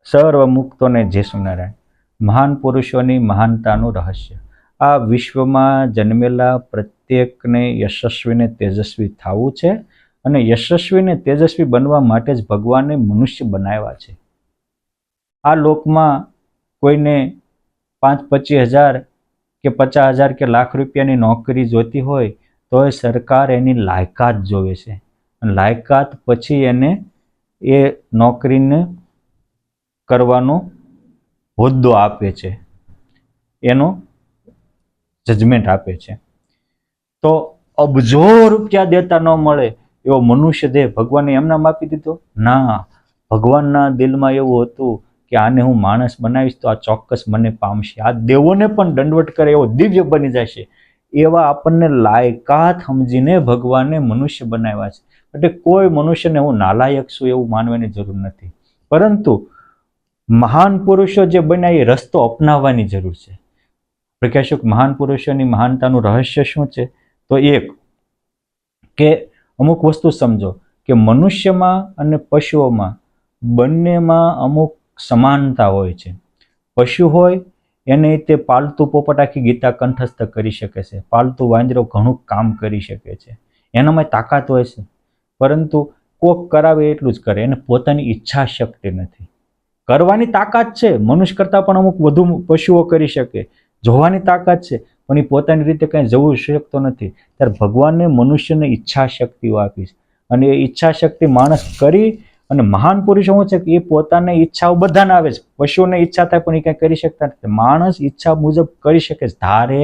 સર્વ મુક્તોને જય સ્વામિનારાયણ. મહાન પુરુષોની મહાનતાનું રહસ્ય. આ વિશ્વમાં જન્મેલા પ્રત્યેકને યશસ્વીને તેજસ્વી થવું છે અને યશસ્વીને તેજસ્વી બનવા માટે જ ભગવાને મનુષ્ય બનાવ્યા છે. આ લોકમાં કોઈને 5-25 હજાર કે 50,000 કે લાખ રૂપિયાની નોકરી જોતી હોય તો એ સરકાર એની લાયકાત જોવે છે અને લાયકાત પછી એને એ નોકરીને કરવાનો હોદ્દો આપે છે, એનો જજમેન્ટ આપે છે. તો અબજો રૂપિયા દેતા ન મળે એવો મનુષ્ય દેહ ભગવાને એમનામ આપી દીધો? ના, ભગવાનના દિલમાં એવું હતું કે આને હું માણસ બનાવીશ તો આ ચોક્કસ મને પામશે, આ દેવોને પણ દંડવટ કરે એવો દિવ્ય બની જશે. એવા આપણને લાયકાત સમજીને ભગવાને મનુષ્ય બનાવ્યા છે. એટલે કોઈ મનુષ્યને હું નાલાયક છું એવું માનવાની જરૂર નથી, પરંતુ મહાન પુરુષો જે બન્યા એ રસ્તો અપનાવવાની જરૂર છે. આપણે કહેશું કે મહાન પુરુષોની મહાનતાનું રહસ્ય શું છે? તો એક કે અમુક વસ્તુ સમજો કે મનુષ્યમાં અને પશુઓમાં બંનેમાં અમુક સમાનતા હોય છે. પશુ હોય એને તે પાલતુ પોપટ આખી ગીતા કંઠસ્થ કરી શકે છે, પાલતુ વાંદરો ઘણું કામ કરી શકે છે, એનામાં તાકાત હોય છે, પરંતુ કોક કરાવે એટલું જ કરે, એને પોતાની ઈચ્છા શક્તિ નથી. કરવાની તાકાત છે, મનુષ્ય કરતાં પણ અમુક વધુ પશુઓ કરી શકે, જોવાની તાકાત છે, પણ એ પોતાની રીતે કંઈ જવું શકતો નથી. ત્યારે ભગવાને મનુષ્યને ઈચ્છા શક્તિઓ આપી છે અને એ ઈચ્છા શક્તિ માણસ કરી અને મહાન પુરુષો શું છે કે એ પોતાની ઈચ્છાઓ બધાને આવે છે. પશુઓને ઈચ્છા થાય પણ એ કંઈ કરી શકતા નથી. માણસ ઈચ્છા મુજબ કરી શકે છે, ધારે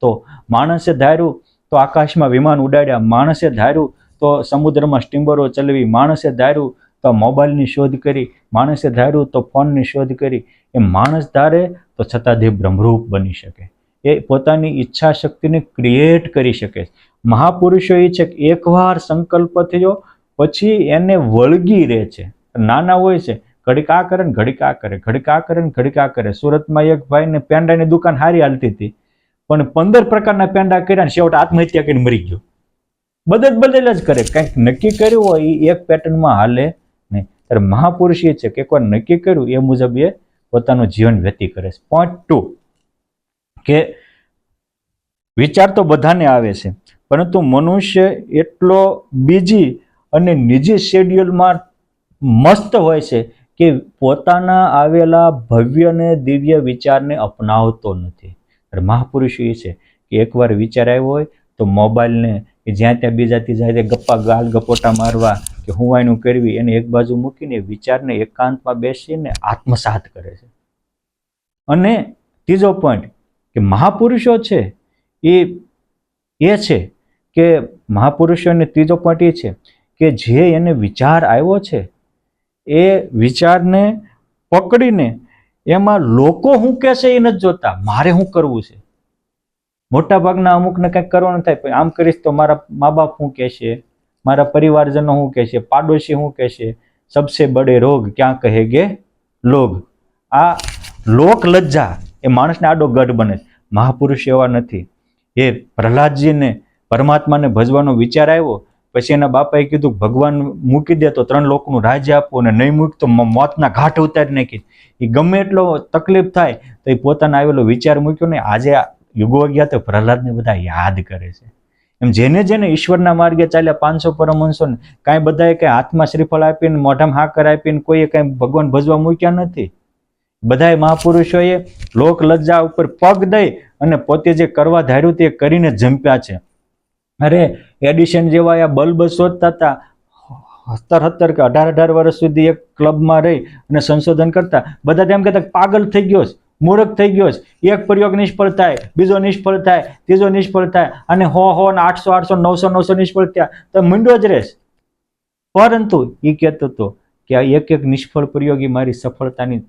તો. માણસે ધાર્યું તો આકાશમાં વિમાન ઉડાડ્યા, માણસે ધાર્યું તો સમુદ્રમાં સ્ટીમરો ચલાવી, માણસે ધાર્યું તો મોબાઈલની શોધ કરી, માણસે ધાર્યું તો ફોનની શોધ કરી. એ માણસ ધારે તો છતાંથી બ્રહ્મરૂપ બની શકે, એ પોતાની ઈચ્છા શક્તિને ક્રિએટ કરી શકે. મહાપુરુષો એ છે કે એકવાર સંકલ્પ થયો પછી એને વળગી રહે છે. નાના હોય છે, ઘડીક આ કરે ને ઘડીક આ કરે, ઘડીક આ કરે ને ઘડીક આ કરે. સુરતમાં એક ભાઈને પેંડાની દુકાન હારી હાલતી હતી, પણ 15 પ્રકારના પેંડા કર્યા ને છેવટે આત્મહત્યા કરીને મરી ગયો. બદલ જ કરે, કંઈક નક્કી કર્યું હોય એ એક પેટર્નમાં હાલે નહીં. ત્યારે મહાપુરુષ એ છે કે એકવાર નક્કી કર્યું એ મુજબ એ પોતાનું જીવન વ્યતીત કરે છે. પોઈન્ટ 2 કે વિચાર તો બધાને આવે છે, પરંતુ મનુષ્ય એટલો બીજી અને નિજી શેડ્યુલમાં મસ્ત હોય છે કે પોતાના આવેલા ભવ્ય અને દિવ્ય વિચારને અપનાવતો નથી. મહાપુરુષ એ છે કે એકવાર વિચાર આવ્યો હોય તો મોબાઈલને જ્યાં ત્યાં બીજા ત્રીજા ગપ્પા ગાલ ગપોટા મારવા કે હુંવાયનું કરવી એને એક બાજુ મૂકીને વિચારને એકાંતમાં બેસીને આત્મસાત કરે છે. અને ત્રીજો પોઈન્ટ કે મહાપુરુષો છે એ છે કે મહાપુરુષોને ત્રીજો પોઈન્ટ એ છે કે જે એને વિચાર આવ્યો છે એ વિચારને પકડીને એમાં લોકો શું કહેશે એ નથી જોતા, મારે શું કરવું છે. મોટા ભાગના અમુકને કંઈક કરવાનું થાય, આમ કરીશ તો મારા મા બાપ શું કહેશે, મારા પરિવારજનો શું કહેશે, પાડોશી શું કહેશે. સબસે બડે રોગ ક્યાં કહેગે લોગ. આ લોક લજ્જા એ માણસને આડો ગઢ બને. મહાપુરુષ એવા નથી. એ પ્રહલાદજીને પરમાત્માને ભજવાનો વિચાર આવ્યો પછી એના બાપાએ કીધું ભગવાન મૂકી દે તો 3 લોકનું રાજ્ય આપવું, અને નહીં મૂક તો મોતના ઘાટ ઉતારી નાખી. એ ગમે એટલો તકલીફ થાય તો એ પોતાનો આવેલો વિચાર મૂક્યો ને. આજે યુગો ગયા તો પ્રહલાદને બધા યાદ કરે છે. એમ જેને જેને ઈશ્વરના માર્ગે ચાલ્યા 500 પરમહંસોને કાંઈ બધાએ કંઈ હાથમાં શ્રીફળ આપીને મોઢામાં હાકર આપીને કોઈએ કાંઈ ભગવાન ભજવા મૂક્યા નથી. બધાએ મહાપુરુષોએ લોક લજ્જા ઉપર પગ દઈ અને પોતે જે કરવા ધાર્યું તે કરીને જંપ્યા છે. અરે એડિશન જેવા આ બલ્બ શોધતા હતા, 17 કે 18 વર્ષ સુધી એક ક્લબમાં રહી અને સંશોધન કરતા. બધા એમ કહેતા પાગલ થઈ ગયો છે, મૂર્ખ થઈ ગયો છે, એક પ્રયોગ નિષ્ફળ થાય, બીજો નિષ્ફળ થાય, ત્રીજો નિષ્ફળ થાય, અને 100 ને 800 900 નિષ્ફળ થયા તો મીંડો જ રહેશે. પરંતુ એ કહેતો હતો કે આ એક નિષ્ફળ પ્રયોગ એ મારી સફળતાની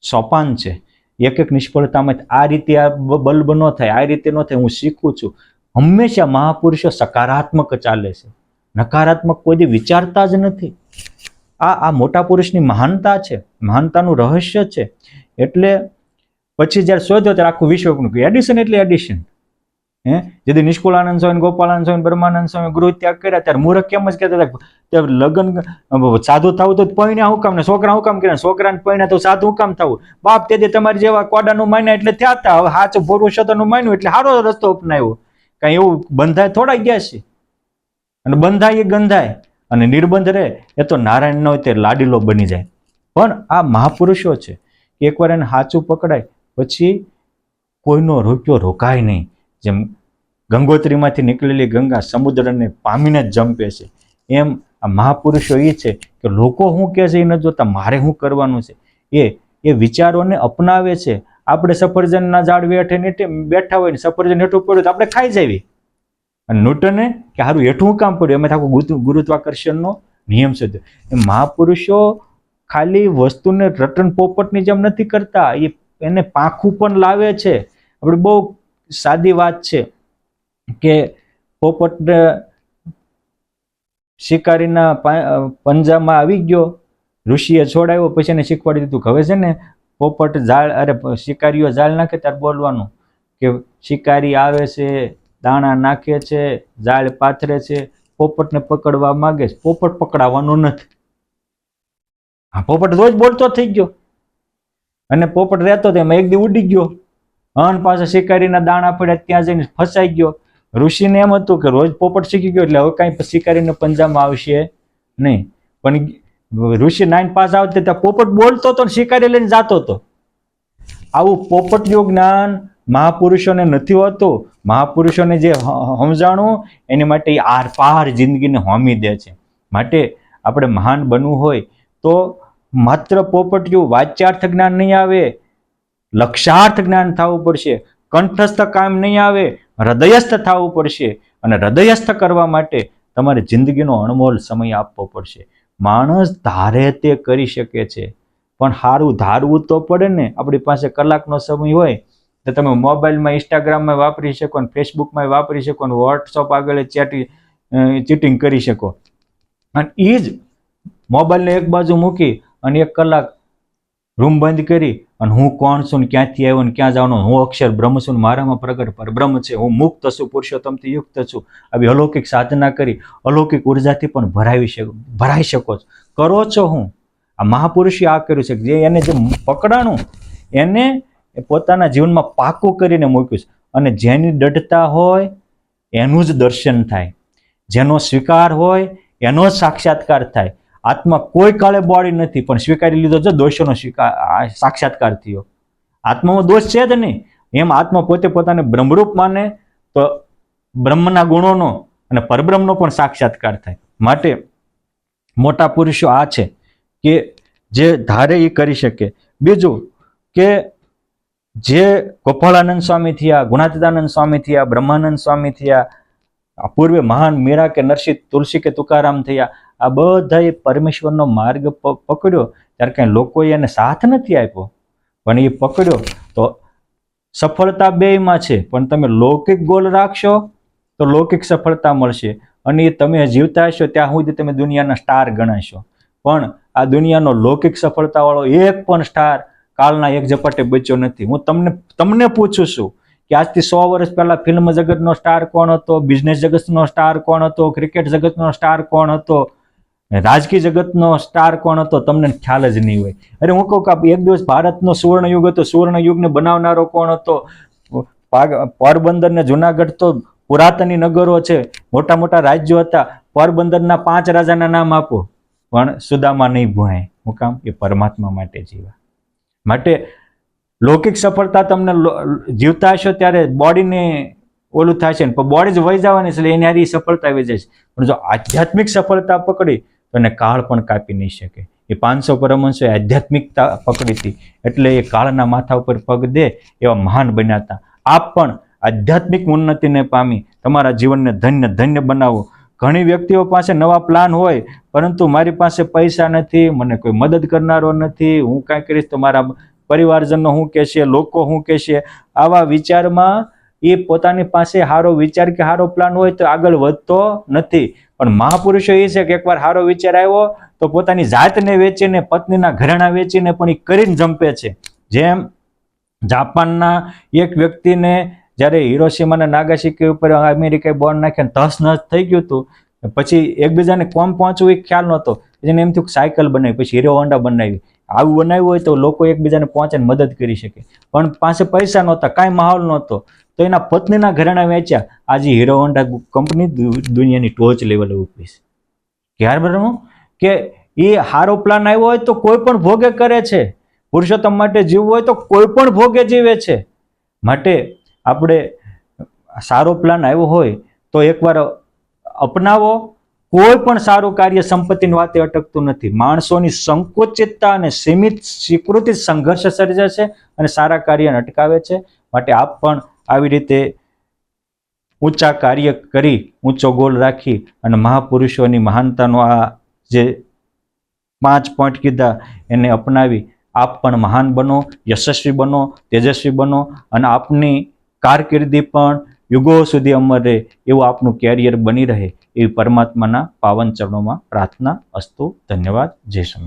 સોપાન છે. એક નિષ્ફળતામાં આ રીતે આ બલ્બ ન થાય, આ રીતે ન થાય, હું શીખું છું. હંમેશા મહાપુરુષો સકારાત્મક ચાલે છે, નકારાત્મક કોઈ દી વિચારતા જ નથી. આ મોટા પુરુષની મહાનતા છે, મહાનતાનું રહસ્ય છે. એટલે પછી જ્યારે શોધ્યો ત્યારે આખું વિશ્વ એડિશન એટલે એડિશન. જેથી નિષ્કુળાનંદ સ્વામી, ગોપાળાનંદ સ્વામી, બ્રહ્માનંદ સ્વામી ગૃહ ત્યાગ કર્યા ત્યારે મૂર્ખ કેમ જ કહેતા હતા લગ્ન સાધુ થવું તો પૈણ્યા હું કામ ને છોકરા હું કામ કર્યા, છોકરાને પૈણ્યા તો સાધુ હું કામ થવું. બાપ તેથી તમારી જેવા કોડાનું માન્યા એટલે થયા હતા. હવે સાચું પુરુષોત્તમનું માન્યું એટલે સારો રસ્તો અપનાવ્યો. કઈ એવું બંધાય થોડા ગયા છે. અને બંધાય એ ગંધાય અને નિર્બંધ રહે એ તો નારાયણ નો તે લાડીલો બની જાય. પણ આ મહાપુરુષો છે કે એકવાર એને સાચું પકડાય પછી કોઈનો રૂપિયો રોકાય નહીં. જેમ ગંગોત્રીમાંથી નીકળેલી ગંગા સમુદ્રને પામીને જ જંપે છે, એમ આ મહાપુરુષો એ છે કે લોકો શું કહે છે એ ન જોતા મારે શું કરવાનું છે એ વિચારોને અપનાવે છે. આપણે સફરજનના ઝાડ બેઠા હોય ને સફરજન હેઠું પડ્યું તો આપણે ખાઈ જઈએ. અને ન્યૂટને કે સારું હેઠું કામ પડ્યું એમાં આખું ગુરુત્વાકર્ષણનો નિયમ છે. એ મહાપુરુષો ખાલી વસ્તુને રટન પોપટની જેમ નથી કરતા, એને પાંખું પણ લાવે છે. આપણે બહુ સાદી વાત છે કે પોપટ શિકારીના પંજામાં આવી ગયો, ઋષિએ છોડાવ્યો, પછી એને શીખવાડી દીધું કે હવે છે ને પોપટ શિકારીઓ જાળ નાખે ત્યારે બોલવાનું કે શિકારી આવે છે, દાણા નાખે છે, જાળ પાથરે છે, પોપટને પકડવા માંગે છે, પોપટ પકડાવાનો નથી. આ પોપટ રોજ બોલતો થઈ ગયો અને પોપટ રહેતો હતો એમાં એક દી ઉડી ગયો અને પાછા શિકારીના દાણા પડ્યા ત્યાં જઈને ફસાઈ ગયો. ઋષિને એમ હતું કે રોજ પોપટ શીખી ગયો એટલે હવે કાંઈ શિકારીને પંજામાં આવશે નહીં. પણ ઋષિ 9 પાસ આવતે ત્યાં પોપટ બોલતો હતો ને શિકારી લઈને જતો હતો. આવું પોપટનું જ્ઞાન મહાપુરુષોને નથી હોતું. મહાપુરુષોને જે સમજાણું એની માટે આર પાર જિંદગીને હોમી દે છે. માટે આપણે મહાન બનવું હોય તો માત્ર પોપટિયું વાચ્યાર્થ જ્ઞાન નહીં આવે, લક્ષાર્થ જ્ઞાન થવું પડશે. કંઠસ્થ કામ નહીં આવે, હૃદયસ્થ થવું પડશે. અને હૃદયસ્થ કરવા માટે તમારે જિંદગીનો અણમોલ સમય આપવો પડશે. માણસ ધારે તે કરી શકે છે, પણ સારું ધારવું તો પડે ને. આપણી પાસે કલાકનો સમય હોય તો તમે મોબાઈલમાં ઇન્સ્ટાગ્રામમાં વાપરી શકો ને, ફેસબુકમાં વાપરી શકો ને, વોટ્સઅપ આગળ ચીટિંગ કરી શકો. અને એ જ મોબાઈલને એક બાજુ મૂકી અને 1 કલાક રૂમ બંધ કરી અને હું કોણ છું ને ક્યાંથી આવ્યો ને ક્યાં જવાનો, હું અક્ષર બ્રહ્મ છું, મારામાં પ્રગટ પરબ્રહ્મ છે, હું મુક્ત છું, પુરુષોત્તમથી યુક્ત છું, આવી અલૌકિક સાધના કરી અલૌકિક ઉર્જાથી પણ ભરાઈ શકો છો. કરો છો હું આ મહાપુરુષે આ કર્યું છે કે જે એને જે પકડાણું એને પોતાના જીવનમાં પાકું કરીને મૂક્યું છે. અને જેની દઢતા હોય એનું જ દર્શન થાય, જેનો સ્વીકાર હોય એનો જ સાક્ષાત્કાર થાય. આત્મા કોઈ કાળે બોડી નથી પણ સ્વીકારી લીધો છે દોષોનો સાક્ષાત્કાર થયો. આત્મામાં દોષ છે જ નહીં. એમ આત્મા પોતે પોતાને બ્રહ્મરૂપ માને તો બ્રહ્મના ગુણોનો અને પરબ્રહ્મનો પણ સાક્ષાત્કાર થાય. માટે મોટા પુરુષો આ છે કે જે ધારે એ કરી શકે. બીજું કે જે ગોપાળાનંદ સ્વામી થયા, ગુણાતીતાનંદ સ્વામી થયા, બ્રહ્માનંદ સ્વામી થયા, પૂર્વે મહાન મીરા કે નરસિંહ તુલસી કે તુકારામ થયા, આ બધાએ પરમેશ્વરનો માર્ગ પકડ્યો ત્યારે કઈ લોકોએ એને સાથ નથી આપ્યો, પણ એ પકડ્યો તો સફળતા બેયમાં છે. પણ તમે લૌકિક ગોલ રાખશો તો લૌકિક સફળતા મળશે અને એ તમે જીવતા હશો ત્યાં સુધી તમે દુનિયાના સ્ટાર ગણાશો. પણ આ દુનિયાનો લૌકિક સફળતાવાળો એક પણ સ્ટાર કાલના એક ઝપાટે બચ્યો નથી. હું તમને પૂછું છું કે આજથી 100 વર્ષ પહેલા ફિલ્મ જગતનો સ્ટાર કોણ હતો, બિઝનેસ જગતનો સ્ટાર કોણ હતો, ક્રિકેટ જગતનો સ્ટાર કોણ હતો, રાજકીય જગતનો સ્ટાર કોણ હતો, તમને ખ્યાલ જ નહીં હોય. અરે હું કહું કે એક દિવસ ભારતનો સુવર્ણ યુગ હતો, સુવર્ણ યુગને બનાવનારો કોણ હતો? પોરબંદર ને જુનાગઢ તો પુરાતની નગરો છે, મોટા મોટા રાજ્યો હતા. પોરબંદરના 5 રાજાના નામ આપો, પણ સુદામા નહીં ભૂહાય. હું કામ? એ પરમાત્મા માટે જીવા. માટે લૌકિક સફળતા તમને જીવતા હશો ત્યારે બોડીને ઓલું થાય છે ને, પણ બોડી જ વહી જવાની છે એટલે એની હારી સફળતા આવી જાય છે. પણ જો આધ્યાત્મિક સફળતા પકડી તો એને કાળ પણ કાપી નહીં શકે. એ 500 પરમહંસોએ આધ્યાત્મિકતા પકડી હતી એટલે એ કાળના માથા ઉપર પગ દે એવા મહાન બન્યા હતા. આપ પણ આધ્યાત્મિક ઉન્નતિને પામી તમારા જીવનને ધન્ય ધન્ય બનાવો. ઘણી વ્યક્તિઓ પાસે નવા પ્લાન હોય પરંતુ મારી પાસે પૈસા નથી, મને કોઈ મદદ કરનારો નથી, હું કાંઈ કરીશ તો મારા પરિવારજનો શું કહેશે, લોકો શું કહેશે, આવા વિચારમાં એ પોતાની પાસે સારો વિચાર કે સારો પ્લાન હોય તો આગળ વધતો નથી. પણ મહાપુરુષો એ છે કે એકવાર સારો વિચાર આવ્યો તો પોતાની જાતને વેચીને, પત્નીના ઘરેણા વેચીને પણ એ કરીને જંપે છે. જેમ જાપાનના એક વ્યક્તિને જ્યારે હિરોશીમા અને નાગાસાકી ઉપર અમેરિકાએ બોમ્બ નાખ્યા તહસ નહસ થઈ ગયું હતું, પછી એકબીજાને કોમ પહોંચવું એ ખ્યાલ નહોતો. એને એમ થયું સાયકલ બનાવી, પછી હીરો હોન્ડા બનાવી. આવું બનાવ્યું હોય તો લોકો એકબીજાને પહોંચે મદદ કરી શકે, પણ પાસે પૈસા નહોતા, કાંઈ માહોલ નહોતો, તો એના પત્નીના ઘરેણા વેચ્યા. આજે હીરો હોન્ડા કંપની દુનિયાની ટોચ લેવલે ઉભી છે. ખ્યાલ બરાબર કે એ સારો પ્લાન આવ્યો હોય તો કોઈ પણ ભોગે કરે છે. પુરુષોત્તમ માટે જીવવું હોય તો કોઈ પણ ભોગે જીવે છે. માટે આપણે સારો પ્લાન આવ્યો હોય તો એકવાર અપનાવો. કોઈ પણ સારું કાર્ય સંપત્તિની વાતે અટકતું નથી. માણસોની સંકુચિતતા અને સીમિત સ્વીકૃતિ સંઘર્ષ સર્જે છે અને સારા કાર્યને અટકાવે છે. માટે આપ પણ આવી રીતે ઊંચા કાર્ય કરી, ઊંચો ગોલ રાખી અને મહાપુરુષોની મહાનતાનો આ જે 5 પોઈન્ટ કીધા એને અપનાવી આપ પણ મહાન બનો, યશસ્વી બનો, તેજસ્વી બનો અને આપની કારકિર્દી પણ યુગો સુધી અમર રહે એવું આપનું કેરિયર બની રહે એવી પરમાત્માના પાવન ચરણોમાં પ્રાર્થના અસ્તુ. ધન્યવાદ. જય સ્વામિનારાયણ.